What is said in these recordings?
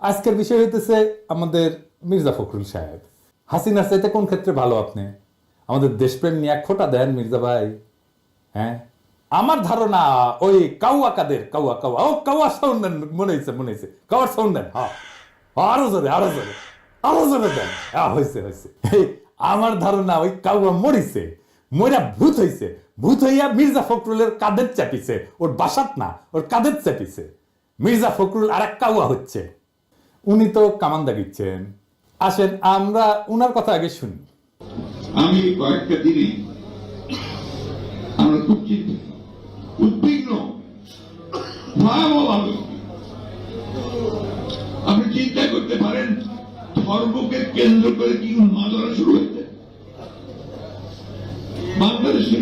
আজকের বিষয় হইতেছে আমাদের মির্জা ফখরুল সাহেব। হাসিনার চাইতে কোন ক্ষেত্রে ভালো আপনি? আমাদের দেশপ্রেম নিয়ে খোটা দেন মির্জা ভাই। হ্যাঁ, আমার ধারণা ওই কাউয়া কাদের কাউয়া কাউয়া ও কাউয়া সাউন্ড দেন, মনে হয়েছে কাউয়ার সাউন্ড দেন। হ্যাঁ, আরো জোরে আরো জোরে আরো জোরে দেন। হ্যাঁ, হয়েছে হয়েছে। আমার ধারণা ওই কাউয়া মরিছে, মরা ভূত হইছে, ভূত হইয়া মির্জা ফখরুলের কাদের চাপিছে, ওর বাসাত না ওর কাদের চাপিছে। মির্জা ফখরুল আর এক কাউয়া হচ্ছে। উনি তো কামান্দা দিচ্ছেন। আসেন আমরা উনার কথা আগে শুনি। আমি কয়েকটা দিনে আমরা খুব উদ্বিগ্ন, ভয়াবহভাবে আপনি চিন্তা করতে পারেন ধর্মকে কেন্দ্র করে কি উন্মাদনা শুরু হয়েছে বাংলাদেশে।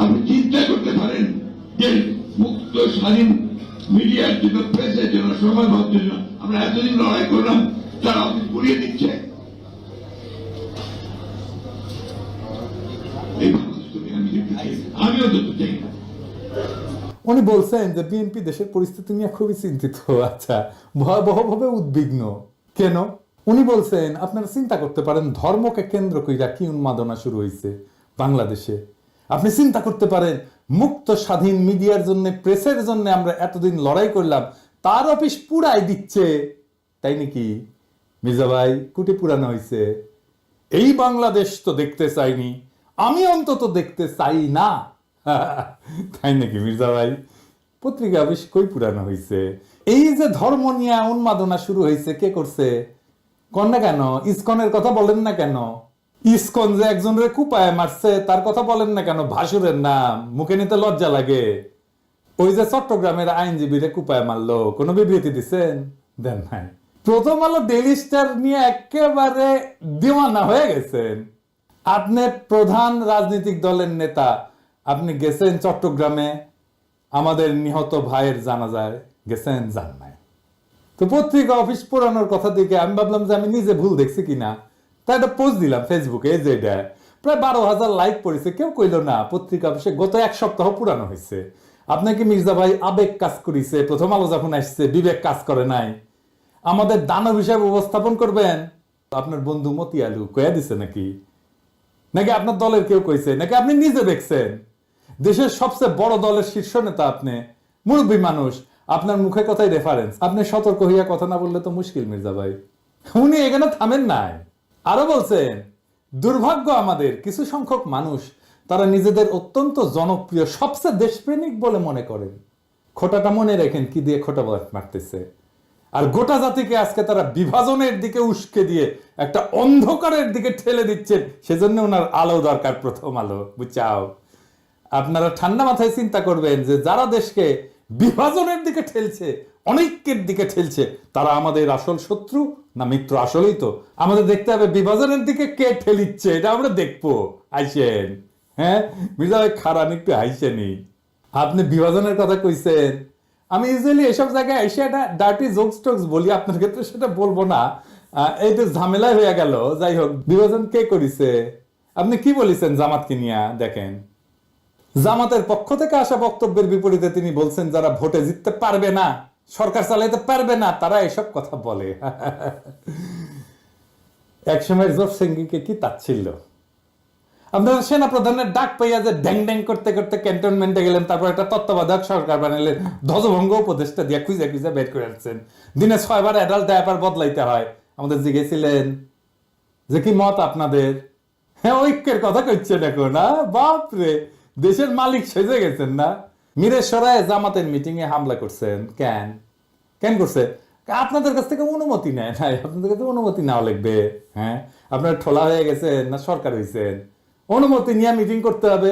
আপনি চিন্তা করতে পারেন যে মুক্ত স্বাধীন মিডিয়ার জন্য, প্রেসের জন্য, সময় ভাবছেন জন্য আমরা এতদিন লড়াই করলাম, তারা আপনি পুড়িয়ে দিচ্ছে। আমিও তো চাই না। উনি বলছেন যে বিএনপি দেশের পরিস্থিতি নিয়ে খুবই চিন্তিত। আচ্ছা, ভয়াবহভাবে উদ্বিগ্ন কেন? উনি বলছেন আপনারা চিন্তা করতে পারেন ধর্মকে কেন্দ্র কইরা কি উন্মাদনা শুরু হয়েছে বাংলাদেশে। আপনি চিন্তা করতে পারেন মুক্ত স্বাধীন মিডিয়ার জন্য, প্রেসের জন্য আমরা এতদিন লড়াই করলাম, তার অফিস পুরাই দিচ্ছে। তাই নাকি মির্জা ভাই? কুটি পুরানো হয়েছে। এই বাংলাদেশ তো দেখতে চাইনি, আমি অন্তত দেখতে চাই না। তাই নাকি মির্জা ভাই? পত্রিকা অফিস কই পুরানো হয়েছে? এই যে ধর্ম নিয়ে উন্মাদনা শুরু হয়েছে, কে করছে? কন না কেন? ইসকনের কথা বলেন না কেন? ইসকন যে একজনের কুপায় মারছে তার কথা বলেন না কেন? ভাসুরের নাম মুখে নিতে লজ্জা লাগে। ওই যে চট্টগ্রামের আইনজীবীরে কুপায় মারলো, কোনো বিবৃতি দিচ্ছেন? দেন নাই। প্রথম আলো ডেইলি স্টার নিয়ে একেবারে দিওয়ানা হয়ে গেছেন। আপনি প্রধান রাজনৈতিক দলের নেতা, আপনি গেছেন চট্টগ্রামে আমাদের নিহত ভাইয়ের জানাজায় গেছেন? যান নাই। তো পত্রিকা অফিস পুরানোর কথা দেখে আমি ভাবলাম যে আমি নিজে ভুল দেখছি কিনা, তাই একটা পোস্ট দিলাম ফেসবুকে, যে এটা প্রায় 12,000 লাইক পড়েছে। কেউ কইল না পত্রিকা অফিসে গত এক সপ্তাহ পুরানো হয়েছে। আপনাকে মির্জা ভাই আবেগ কাজ করেছে, প্রথম আলো যখন আসছে বিবেক কাজ করে নাই। আমাদের দানব হিসাবে উপস্থাপন করবেন। আপনার বন্ধু মতি আলু কয়া দিছে নাকি? নাকি আপনার দলের কেউ কইছে? নাকি আপনি নিজে দেখছেন? দেশের সবচেয়ে বড় দলের শীর্ষ নেতা আপনি, মুরব্বী মানুষ, আপনার মুখে কথাই রেফারেন্স। আপনি সতর্ক হইয়া কথা না বললে তো মুশকিল মির্জা ভাই। উনি এখানে থামেন নাই, আরো বলছেন দুর্ভাগ্য আমাদের কিছু সংখ্যক মানুষ, তারা নিজেদের অত্যন্ত জনপ্রিয়, সবচেয়ে দেশপ্রেমিক বলে মনে করেন। খোটাটা মনে রেখেন কি দিয়ে খোটা মারতেছে। আর গোটা জাতিকে আজকে তারা বিভাজনের দিকে উস্কে দিয়ে একটা অন্ধকারের দিকে ঠেলে দিচ্ছেন। সেজন্য ওনার আলো দরকার, প্রথম আলো, বুঝাও। আপনারা ঠান্ডা মাথায় চিন্তা করবেন যে যারা দেশকে বিভাজনের দিকে ঠেলছে, অনৈক্যের দিকে ঠেলছে, তারা আমাদের আসল শত্রু না মিত্র? আসলেই তো আমাদের দেখতে হবে বিভাজনের দিকে কে ঠেলিচ্ছে, এটা আমরা দেখবো। আইসেন। হ্যাঁ মির্জা ভাই, খারাপ একটু আইসেনি। আপনি বিভাজনের কথা কইছেন, আমি ইউজুয়ালি এসব জায়গায় এসে একটা ডার্টি জোকস টোকস বলি, আপনার ক্ষেত্রে সেটা বলবো না, এইটা ঝামেলা হয়ে গেল। যাই হোক, বিভাজন কে করিছে? আপনি কি বলেছেন জামাতকে নিয়ে? দেখেন, জামাতের পক্ষ থেকে আসা বক্তব্যের বিপরীতে তিনি বলছেন যারা ভোটে জিততে পারবে না, সরকার চালাইতে পারবে না, তারা এসব কথা বলে। একসময় জোর সিংকে কি তাচ্ছিল্য! আপনারা সেনা প্রধানের ডাক পাইয়া যে ড্যাং ড্যাং করতে করতে ক্যান্টনমেন্টে গেলেন, তারপর একটা তত্ত্বাবধায়ক সরকার বানালেন, ধ্বজভঙ্গ উপদেষ্টা দিয়ে খুঁজে খুঁজে বের করে আসছেন। দিনে 6 বার অ্যাডাল্ট ডায়াপার বদলাইতে হয়। আমাদের জিজ্ঞেসিলেন যে কি মত আপনাদের? হ্যাঁ, ঐক্যের কথা কইছে দেখো না, বাপরে, দেশের মালিক সেজে গেছেন না। মিরেশ্বরায় জামাতের মিটিং এ হামলা করছেন কেন? কেন করছে? আপনাদের কাছ থেকে অনুমতি নেয় নাই। আপনাদের কাছে অনুমতি নেওয়া লাগবে। হ্যাঁ, আপনার ঠোলা হয়ে গেছেন না সরকার হয়েছেন? অনুমতি নিয়ে মিটিং করতে হবে।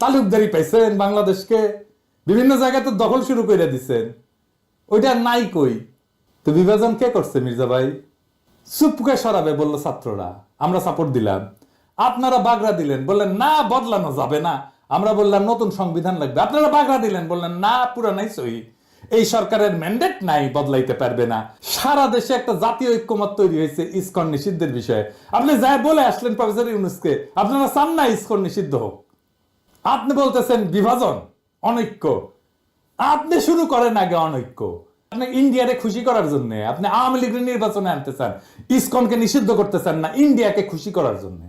তালুকদারি পাইছেন বাংলাদেশকে, বিভিন্ন জায়গায় তো দখল শুরু করে দিচ্ছেন, ওইটা নাই কই? তো বিভাজন কে করছে মির্জা ভাই? চুপকে সরাবে বললো ছাত্ররা, আমরা সাপোর্ট দিলাম। আপনারা বাগড়া দিলেন, বললেন না বদলানো যাবে না। আমরা বললাম নতুন সংবিধান লাগবে। আপনারা বাগড়া দিলেন, বললেন না পুরানাই সহি, এই সরকারের ম্যান্ডেট নাই, বদলাইতে পারবে না। সারা দেশে একটা জাতীয় ঐক্যমত তৈরি হয়েছে ইসকন নিষিদ্ধের বিষয়ে। আপনি যাই বলে আসলেন প্রফেসর ইউনূসকে, আপনারা চান না ইসকন নিষিদ্ধ হোক। আপনি বলতেছেন বিভাজন, অনৈক্য। আপনি শুরু করেন আগে অনৈক্য। আপনি ইন্ডিয়ারে খুশি করার জন্য, আপনি আওয়ামী লীগের নির্বাচনে আনতে চান, ইসকনকে নিষিদ্ধ করতে চান না, ইন্ডিয়াকে খুশি করার জন্য।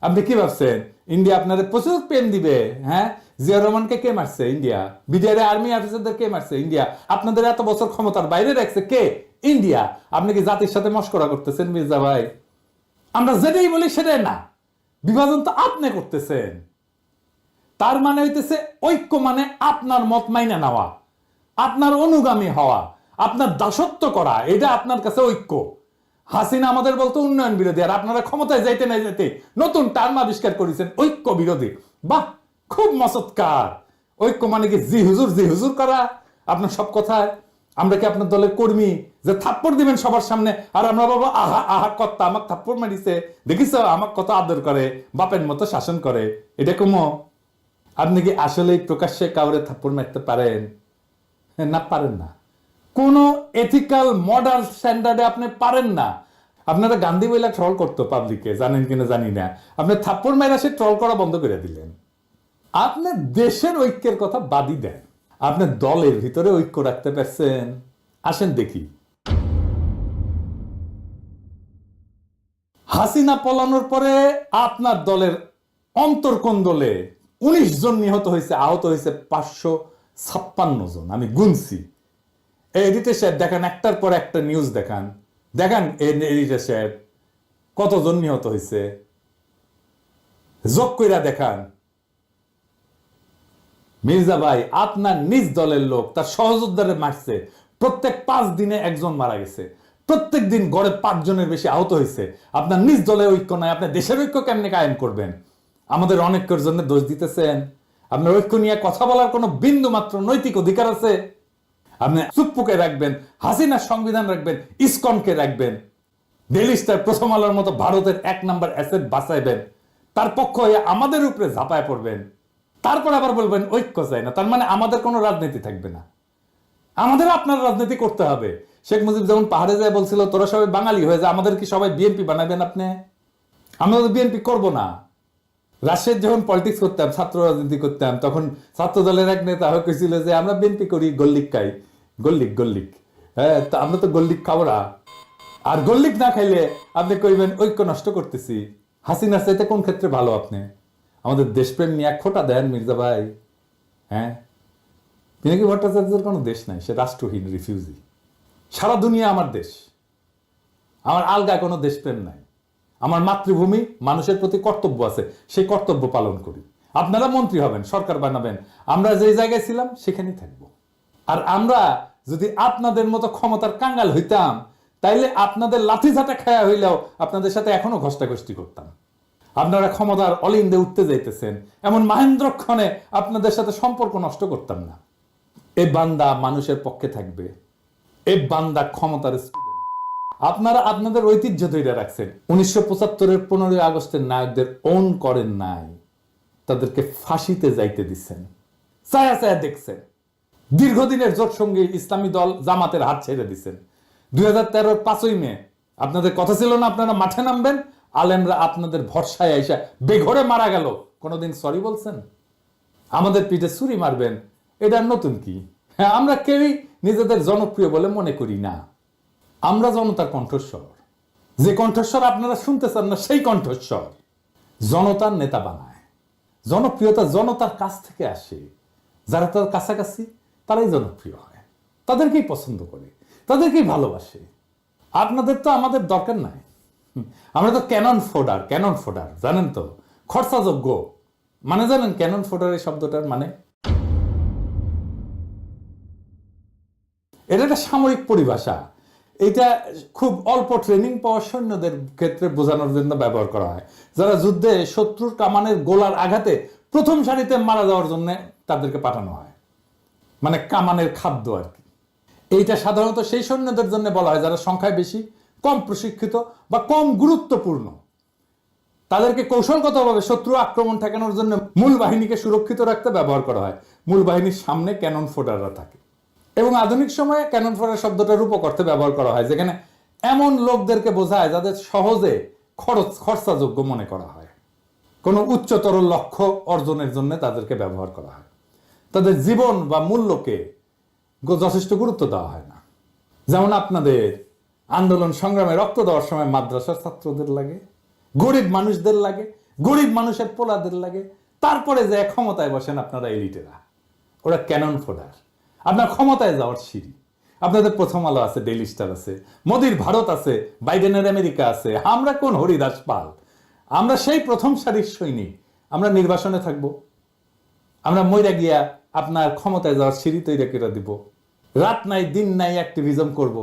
আপনি কি ভাবছেন ইন্ডিয়া আপনার প্রচুর পেন দিবে? হ্যাঁ, জিয়া রহমানকে কে মারছে? ইন্ডিয়া। বিডিআর আর্মি অফিসারদের কে মারছে? ইন্ডিয়া। আপনাদের এত বছর ক্ষমতার বাইরে রাখছে কে? ইন্ডিয়া। আপনি কি জাতির সাথে মশকরা করতেছেন মির্জা ভাই? আমরা যেটাই বলি সেটাই না, বিভাজন তো আপনি করতেছেন। তার মানে হইতেছে ঐক্য মানে আপনার মত মাইনা নেওয়া, আপনার অনুগামী হওয়া, আপনার দাসত্ব করা, এটা আপনার কাছে ঐক্য। হাসিনা আমাদের বলতো উন্নয়ন বিরোধী, আর আপনারা ক্ষমতায় যাইতে না যেতে নতুন টার্ম আবিষ্কার করেছেন ঐক্য বিরোধী। বাহ, খুব মসৎকার। ঐক্য মানে কি জি হুজুর করা আপনার সব কথায়? আমরা কি আপনার দলের কর্মী যে থাপ্পড় দিবেন সবার সামনে আর আমরা বাবা আহা আহা কর্তা আমাকে থাপ্পড় মারিছে, দেখিস আমাকে কত আদর করে, বাপের মতো শাসন করে, এটা কমো? আপনি কি আসলেই প্রকাশ্যে কাউরে থাপ্পড় মারতে পারেন? না, পারেন না। কোন এথিক্যাল মডার্ন স্ট্যান্ডার্ডে আপনি পারেন না। আপনারা গান্ধী বইলা ট্রল করতো পাবলিকে, জানেন কিনা জানি না। আপনি থাপ্পড় মাইরা সে ট্রল করা বন্ধ করে দিলেন। আপনি দেশের ঐক্যের কথা বাদই দেন, আপনি দলের ভিতরে ঐক্য রাখতে পারছেন? আসেন দেখি। হাসিনা পলানোর পরে আপনার দলের অন্তর্কোন্দলে 19 জন নিহত হয়েছে, আহত হয়েছে 556 জন। আমি গুনছি। এডিটর সাহেব দেখান, একটার পর একটা নিউজ দেখান, দেখান এডিটর সাহেব কতজন নিহত হয়েছে, যোগ কইরা দেখান। মির্জা ভাই, আপনার নিজ দলের লোক তার সহযোদ্ধারে মারছে, প্রত্যেক 5 দিনে একজন মারা গেছে, প্রত্যেক দিন গড়ে 5 জনের বেশি আহত হয়েছে। আপনার নিজ দলে ঐক্য নাই, আপনি দেশের ঐক্য কেমনে কায়েম করবেন? আমাদের অনেকের জন্য দোষ দিতেছেন। আপনার ঐক্য নিয়ে কথা বলার কোনো বিন্দু মাত্র নৈতিক অধিকার আছে? আপনি চুপ্পুকে রাখবেন, হাসিনার সংবিধান রাখবেন, ইসকনকে রাখবেন, ডেইলি স্টার, প্রথম আলোর মতো ভারতের 1 নাম্বার অ্যাসেট বাঁচাইবেন, তার পক্ষ হয়ে আমাদের উপরে ঝাঁপায় পড়বেন, তারপর আবার বলবেন ঐক্য চাই না। তার মানে আমাদের কোনো রাজনীতি থাকবে না, আমাদের আপনার রাজনীতি করতে হবে। শেখ মুজিব যেমন পাহাড়ে যায় বলছিল তোরা সবাই বাঙালি হয়ে যায়, আমাদের কি সবাই বিএনপি বানাবেন আপনি? আমরা তো বিএনপি করবো না। রাজশাহীর যখন পলিটিক্স করতাম, ছাত্র রাজনীতি করতাম, তখন ছাত্র দলের এক নেতা হয়েছিল যে আমরা বিএনপি করি, গল্লিক খাই, গল্লিক। হ্যাঁ, তা আমরা তো গল্লিক খাবো না। আর গল্লিক না খাইলে আপনি কইবেন ঐক্য নষ্ট করতেছি। হাসিনার চাইতে কোন ক্ষেত্রে ভালো আপনি? আমাদের দেশপ্রেম নিয়ে এক খোটা দেন মির্জা ভাই। হ্যাঁ, পিনাকি ভট্টাচার্যের কোনো দেশ নাই, সে রাষ্ট্রহীন রিফিউজি। সারা দুনিয়া আমার দেশ, আমার আলগা কোনো দেশপ্রেম নাই। আমার মাতৃভূমি, মানুষের প্রতি কর্তব্য আছে, সেই কর্তব্য পালন করি। আপনারা মন্ত্রী হবেন, সরকার বানাবেন, আমরা যে জায়গায় ছিলাম সেখানেই থাকবো। আর আমরা যদি আপনাদের মতো ক্ষমতার কাঙ্গাল হইতাম, তাইলে আপনাদের লাঠি ঝাঁটা খায়া হইলেও আপনাদের সাথে এখনো ঘষ্টাঘষ্টি করতাম। আপনারা ক্ষমতার অলিন্দে উঠতে যাইতেছেন, এমন মহেন্দ্রক্ষণে আপনাদের সাথে সম্পর্ক নষ্ট করতাম না। এই বান্দা মানুষের পক্ষে থাকবে, এই বান্দা ক্ষমতার স্টুডেন্ট। আপনারা আপনাদের ঐতিহ্য ধরে রাখছেন। 1975-এর 15ই আগস্টের নায়কদের ওন করেন নাই, তাদেরকে ফাঁসিতে যাইতে দিচ্ছেন, ছায়া ছায়া দেখছেন। দীর্ঘদিনের জোট সঙ্গী ইসলামী দল জামাতের হাত ছেড়ে দিচ্ছেন। 2013-র 5ই মে আপনাদের কথা ছিল না আপনারা মাঠে নামবেন, আলেমরা আপনাদের ভরসায় আইসা বেঘরে মারা গেল, কোনোদিন সরি বলছেন? আমাদের পিঠে ছুরি মারবেন, এটা নতুন কি? হ্যাঁ, আমরা কেউই নিজেদের জনপ্রিয় বলে মনে করি না। আমরা জনতার কণ্ঠস্বর, যে কণ্ঠস্বর আপনারা শুনতে চান না সেই কণ্ঠস্বর। জনতার নেতা বানায়, জনপ্রিয়তা জনতার কাছ থেকে আসে। যারা তার কাছাকাছি তারাই জনপ্রিয় হয়, তাদেরকেই পছন্দ করে, তাদেরকেই ভালোবাসে। আপনাদের তো আমাদের দরকার নাই। আমরা তো ক্যানন ফোডার, জানেন তো? খরচাযোগ্য মানে জানেন ক্যানন ফোডার এই শব্দটার মানে? এটা একটা সামরিক পরিভাষা। এটা খুব অল্প ট্রেনিং পাওয়া সৈন্যদের ক্ষেত্রে বোঝানোর জন্য ব্যবহার করা হয়, যারা যুদ্ধে শত্রুর কামানের গোলার আঘাতে প্রথম সারিতে মারা যাওয়ার জন্য তাদেরকে পাঠানো হয়, মানে কামানের খাদ্য আর কি। এইটা সাধারণত সেই সৈন্যদের জন্য বলা হয় যারা সংখ্যায় বেশি, কম প্রশিক্ষিত বা কম গুরুত্বপূর্ণ। তাদেরকে কৌশলগতভাবে শত্রু আক্রমণ ঠেকানোর জন্য মূল বাহিনীকে সুরক্ষিত রাখতে ব্যবহার করা হয়। মূল বাহিনীর সামনে ক্যানন ফোডাররা থাকে, এবং আধুনিক সময়ে ক্যানন ফোডার শব্দটা রূপক অর্থে ব্যবহার করা হয়, যেখানে এমন লোকদেরকে বোঝায় যাদের সহজে খরচাযোগ্য মনে করা হয়। কোনো উচ্চতর লক্ষ্য অর্জনের জন্য তাদেরকে ব্যবহার করা হয়। তাদের জীবন বা মূল্যকে যথেষ্ট গুরুত্ব দেওয়া হয় না। যেমন আপনাদের আন্দোলন সংগ্রামে রক্ত দেওয়ার সময় মাদ্রাসার ছাত্রদের লাগে, গরিব মানুষদের লাগে, গরিব মানুষের পোলাদের লাগে, তারপরে যে ক্ষমতায় বসেন আপনারা এলিটেরা, ওরা ক্যানন ফোডার, আপনার ক্ষমতায় যাওয়ার সিঁড়ি। আপনাদের প্রথম আলো আছে, ডেইলি স্টার আছে, মোদির ভারত আছে, বাইডেনের আমেরিকা আছে। আমরা কোন হরিদাস পাল? আমরা সেই প্রথম সারির সৈনিক। আমরা নির্বাসনে থাকব, আমরা মইরা গিয়া আপনার ক্ষমতায় যাওয়ার সিঁড়ি তৈরি করে দিব, রাত নাই দিন নাই অ্যাক্টিভিজম করব,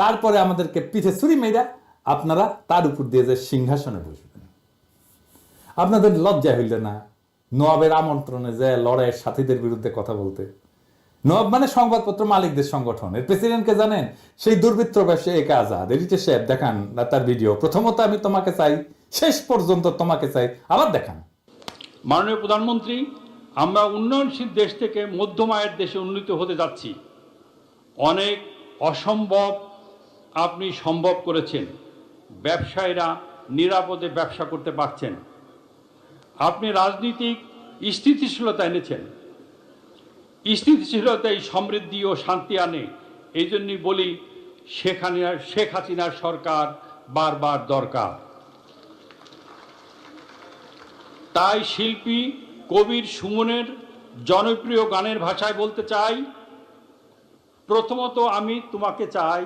তারপরে আমাদেরকে পিঠে ছুরি মেয়েরা আপনারা তার উপর দিয়ে যে সিংহাসনে বসবেন। আপনাদের লজ্জা হইল না নবাবের আমন্ত্রণে যে লড়াইয়ের সাথীদের বিরুদ্ধে কথা বলতে? নবাব মানে সংবাদপত্র মালিকদের সংগঠন, এর প্রেসিডেন্টকে জানেন? সেই দুর্বৃত্ত ব্যবসায়ী একে আজাদ। এডিটর সাহেব দেখান তার ভিডিও। প্রথমত আমি তোমাকে চাই, শেষ পর্যন্ত তোমাকে চাই, আবার দেখান। মাননীয় প্রধানমন্ত্রী, আমরা উন্নয়নশীল দেশ থেকে মধ্যম আয়ের দেশে উন্নীত হতে যাচ্ছি। অনেক অসম্ভব আপনি সম্ভব করেছেন। ব্যবসায়ীরা নিরাপদে ব্যবসা করতে পারছেন। আপনি রাজনীতিক স্থিতিশীলতা এনেছেন। স্থিতিশীলতাই সমৃদ্ধি ও শান্তি আনে। এই জন্যই বলি শেখ হাসিনার সরকার বারবার দরকার। তাই শিল্পী কবির সুমনের জনপ্রিয় গানের ভাষায় বলতে চাই, প্রথমত আমি তোমাকে চাই,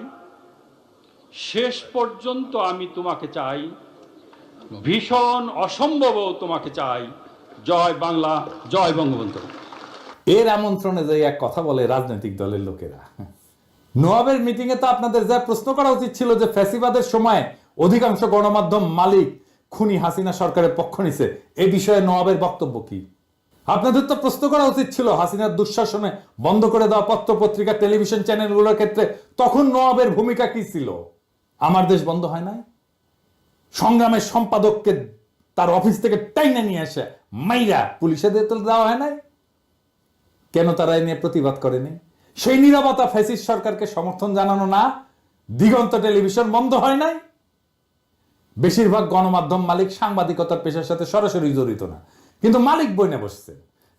শেষ পর্যন্ত আমি তোমাকে চাই, ভীষণ অসম্ভবও তোমাকে চাই। জয় বাংলা, জয় বঙ্গবন্ধু। এর আমন্ত্রণে যে এক কথা বলে রাজনৈতিক দলের লোকেরা। নবাবের মিটিং এ তো আপনাদের যা প্রশ্ন করা উচিত ছিল যে ফ্যাসিবাদের সময় অধিকাংশ গণমাধ্যম মালিক খুনি হাসিনা সরকারের পক্ষ নিছে, এই বিষয়ে নবাবের বক্তব্য কি? আপনাদের তো প্রশ্ন করা উচিত ছিল হাসিনার দুঃশাসনে বন্ধ করে দেওয়া পত্র পত্রিকা টেলিভিশন চ্যানেলগুলোর ক্ষেত্রে তখন নবাবের ভূমিকা কি ছিল? আমার দেশ বন্ধ হয় নাই? সংগ্রামের সম্পাদককে তার অফিস থেকে টাইনা নিয়ে আসে মাইরা পুলিশে দিয়ে দেওয়া হয় নাই? কেন তারা এ নিয়ে প্রতিবাদ করেনি? সেই নীরবতা ফ্যাসিস্ট সরকারকে সমর্থন জানানো না? দিগন্ত টেলিভিশন বন্ধ হয় নাই? বেশিরভাগ গণমাধ্যম মালিক সাংবাদিকতার পেশার সাথে সরাসরি জড়িত না, কিন্তু মালিক বইনে বসছে।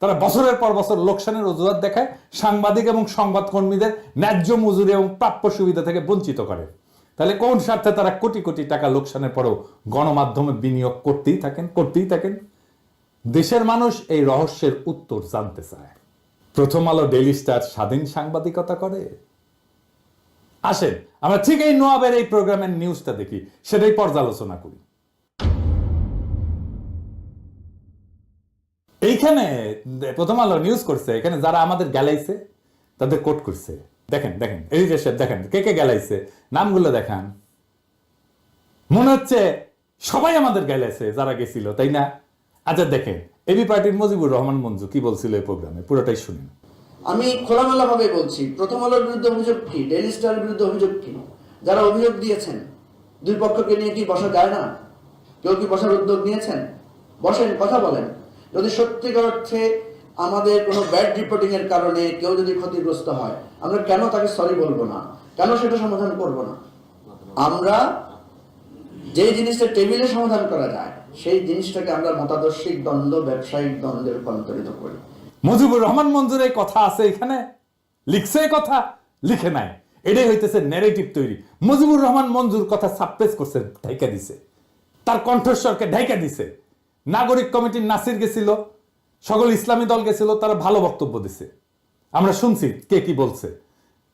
তারা বছরের পর বছর লোকসানের অজুহাত দেখায় সাংবাদিক এবং সংবাদ কর্মীদের ন্যায্য মজুরি এবং প্রাপ্য সুবিধা থেকে বঞ্চিত করে। তাহলে কোন স্বার্থে তারা কোটি কোটি টাকা লোকসানের পরেও গণমাধ্যমে বিনিয়োগ করতেই থাকেন? দেশের মানুষ এই রহস্যের উত্তর জানতে চায়। প্রথম আলো, ডেইলি স্টার স্বাধীন সাংবাদিকতা করে? আসেন আমরা ঠিক এই নবাবের এই প্রোগ্রামের নিউজটা দেখি, সেটাই পর্যালোচনা করি। এইখানে প্রথম আলো নিউজ করছে, এখানে যারা আমাদের গ্যালাইছে তাদের কোট করছে। দেখেন এডিটর সাহেব দেখেন কে কে গ্যালাইছে, নামগুলো দেখান। মনে হচ্ছে সবাই আমাদের গ্যালাইছে যারা গেছিল, তাই না? আচ্ছা দেখেন এবি পার্টির মজিবুর রহমান মঞ্জু কি বলছিল এই প্রোগ্রামে, পুরোটাই শুনুন। আমি খোলামেলা ভাবে বলছি, প্রথম আলোর বিরুদ্ধে অভিযোগ কি, ডেইলি স্টারের বিরুদ্ধে অভিযোগ কি? যারা অভিযোগ দিয়েছেন দুই পক্ষকে নিয়ে কি বসা যায় না? কেউ কি বসার উদ্যোগ নিয়েছেন? বসেন, কথা বলেন। যদি সত্যিকার অর্থে আমাদের কোনো ব্যাড রিপোর্টিং এর কারণে কেউ যদি ক্ষতিগ্রস্ত হয়, আমরা কেন তাকে সরি বলবো না? কেন সেটা সমাধান করব না? আমরা যে জিনিসটা টেবিলে সমাধান করা যায় সেই জিনিসটাকে আমরা মতাদর্শিক দ্বন্দ্ব, ব্যবসায়িক দ্বন্দ্বে রূপান্তরিত করি। মুজিবুর রহমান মঞ্জুর এই কথা আছে এখানে, লিখছে কথা, লিখে নাই। এটাই হইতেছে ন্যারেটিভ তৈরি। মুজিবুর রহমান মঞ্জুর কথা সাপ্রেস করছে, ঢাইকা দিছে, তার কণ্ঠস্বরকে ঢাইকা দিছে। নাগরিক কমিটির নাসির গেছিল, সকল ইসলামী দল গেছিল, তারা ভালো বক্তব্য দিছে, আমরা শুনছি কে কি বলছে,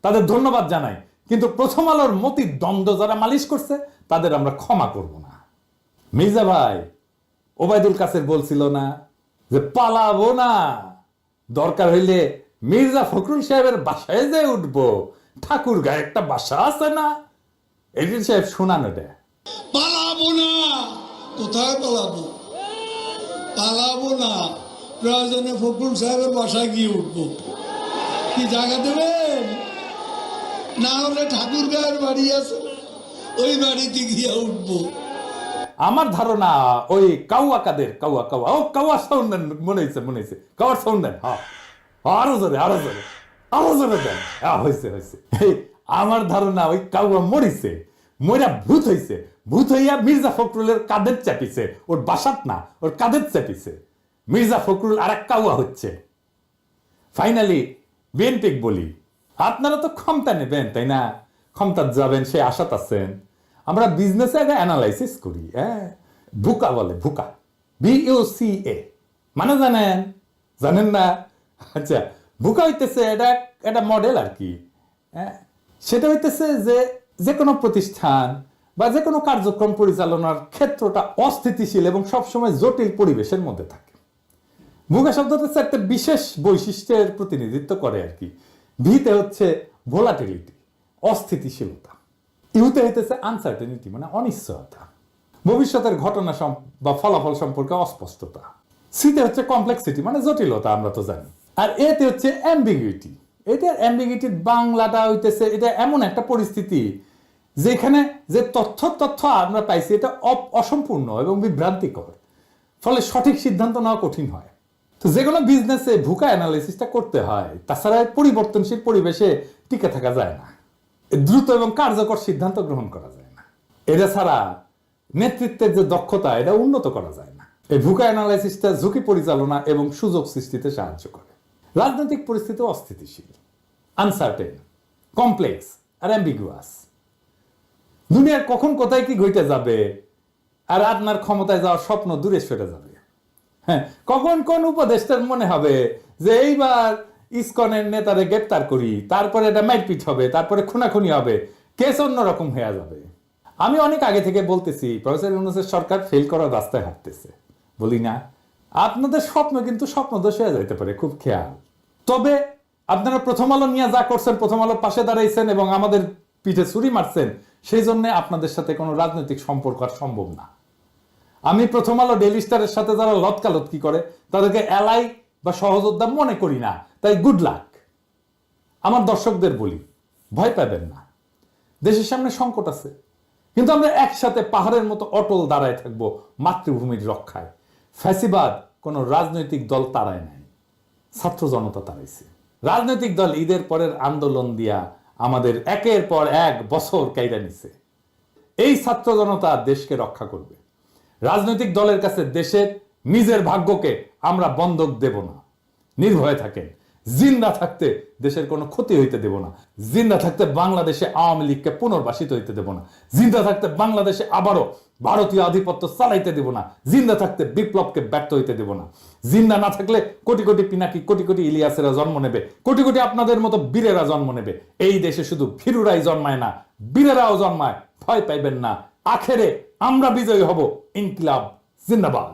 তাদের ধন্যবাদ জানাই। কিন্তু প্রথম আলোর মতি দ্বন্দ্ব যারা মালিশ করছে তাদের আমরা ক্ষমা করব না। মির্জা ভাই ওবায়দুল কাসের বলছিল না যে পালাবো না, দরকার হইলে মির্জা ফখরুল সাহেবের বাসায় যে উঠবো, ঠাকুর গায়ে একটা বাসা আছে না? এডিটর সাহেব শোনানো দেয়। পালাবো না, কোথায় পালাবো? পালাবো না, প্রয়োজনে ফখরুল সাহেবের বাসায় গিয়ে উঠবো। কি জায়গা দেবেন? না হলে ঠাকুর গায়ের বাড়ি আছে, ওই বাড়িতে গিয়ে উঠবো। আমার ধারণা ওই কাউয়া কাদের কাউয়া সাউন্ড দেন, মনে হয়েছে কাউয়ার সাউন্ড দেন। হ্যাঁ আরো জোরে দেন। হয়েছে। আমার ধারণা ওই কাউয়া মরা ভূত হইয়া মির্জা ফখরুলের কাদের চাপিছে, ওর বাসাত না, ওর কাদের চাপিছে। মির্জা ফখরুল আর এক কাউয়া হচ্ছে। ফাইনালি বিএনপি বলি, আপনারা তো ক্ষমতা নেবেন তাই না? ক্ষমতা যাবেন সে আশাত আছেন। আমরা বিজনেসে একটা অ্যানালাইসিস করি, হ্যাঁ, ভুকা বলে, ভুকা, BUCA, মানে জানেন? জানেন না? আচ্ছা, ভুকা হইতেছে এটা একটা মডেল আর কি, হ্যাঁ। সেটা হইতেছে যে যে কোনো প্রতিষ্ঠান বা যে কোনো কার্যক্রম পরিচালনার ক্ষেত্রটা অস্থিতিশীল এবং সবসময় জটিল পরিবেশের মধ্যে থাকে। ভুগা শব্দটা হচ্ছে একটা বিশেষ বৈশিষ্ট্যের প্রতিনিধিত্ব করে আর কি। ভিতে হচ্ছে ভোলাটিলিটি, অস্থিতিশীলতা। ইউতে হইতেছে আনসার্টেনিটি, মানে অনিশ্চয়তা, ভবিষ্যতের ঘটনা বা ফলাফল সম্পর্কে অস্পষ্টতা। সিতে হচ্ছে কমপ্লেক্সিটি, মানে জটিলতা, আমরা তো জানি। আর এতে হচ্ছে অ্যাম্বিগুইটি। এটার অ্যাম্বিগুইটির বাংলাটা হইতেছে এটা এমন একটা পরিস্থিতি যেখানে যে তথ্য আমরা পাইছি এটা অসম্পূর্ণ এবং বিভ্রান্তিকর, ফলে সঠিক সিদ্ধান্ত নেওয়া কঠিন হয়। তো যে কোনো বিজনেসে ভুকা অ্যানালাইসিসটা করতে হয়, তাছাড়া পরিবর্তনশীল পরিবেশে টিকে থাকা যায় না, দ্রুত এবং কার্যকর সিদ্ধান্ত গ্রহণ করা যায় না। এটা ছাড়া নেতৃত্বের যে দক্ষতা এটা উন্নত করা যায় না। এই ভুকা অ্যানালাইসিসটা ঝুঁকি পরিচালনা এবং সুযোগ সৃষ্টিতে সাহায্য করে। রাজনৈতিক পরিস্থিতি অস্থিতিশীল, আনসার্টেন, কমপ্লেক্স আর অ্যাম্বিগুয়াস। দুনিয়ার কখন কোথায় কি ঘটে যাবে আর আপনার ক্ষমতায় যাওয়ার স্বপ্ন দূরে সরে যাবে। হ্যাঁ, কখন কোন উপদেষ্টার মনে হবে যে এইবার ইসকনের নেতারে গ্রেপ্তার করি, তারপরে এটা মারপিট হবে, তারপরে খুনাখুনি হবে, কেস অন্যরকম হয়ে যাবে। আমি অনেক আগে থেকে বলতেছি প্রফেসর ইউনূসের সরকার ফেল করার রাস্তায় হাঁটতেছে, বলি না? আপনাদের স্বপ্ন কিন্তু স্বপ্নদোষ হয়ে যাইতে পারে, খুব খেয়াল। তবে আপনারা প্রথম আলো নিয়ে যা করছেন, প্রথম আলোর পাশে দাঁড়াইছেন এবং আমাদের পিঠে ছুরি মারছেন, সেই জন্য আপনাদের সাথে কোনো রাজনৈতিক সম্পর্ক আর সম্ভব না। আমি প্রথম আলো ডেইলি স্টারের সাথে যারা লটকালটকি করে তাদেরকে এলাই বা সহযোদ্ধা মনে করি না, তাই গুড লাক। আমার দর্শকদের বলি, ভয় পাবেন না, দেশের সামনে সংকট আছে, কিন্তু আমরা একসাথে পাহাড়ের মতো অটল দাঁড়ায় থাকবো মাতৃভূমির রক্ষায়। ফ্যাসিবাদ কোনো রাজনৈতিক দল তাড়ায় নাই, ছাত্র জনতা তাড়াইছে। রাজনৈতিক দল ঈদের পরের আন্দোলন দিয়া আমাদের একের পর এক বছর কাইরা নিছে। এই ছাত্র জনতা দেশকে রক্ষা করবে। রাজনৈতিক দলের কাছে দেশের নিজের ভাগ্যকে আমরা বন্ধক দেব না। নির্ভয়ে থাকেন, জিন্দা থাকতে দেশের কোনো ক্ষতি হইতে দেব না। জিন্দা থাকতে বাংলাদেশে আওয়ামী লীগকে পুনর্বাসিত হইতে দেব না। জিন্দা থাকতে বাংলাদেশে আবারও ভারতীয় আধিপত্য চালাইতে দেব না। জিন্দা থাকতে বিপ্লবকে ব্যর্থ হইতে দেব না। জিন্দা না থাকলে কোটি কোটি পিনাকি, কোটি কোটি ইলিয়াসেরা জন্ম নেবে, কোটি কোটি আপনাদের মতো বীরেরা জন্ম নেবে। এই দেশে শুধু ভীরুরাই জন্মায় না, বীরেরাও জন্মায়। ভয় পাইবেন না, আখেরে আমরা বিজয়ী হব। ইনকিলাব জিন্দাবাদ।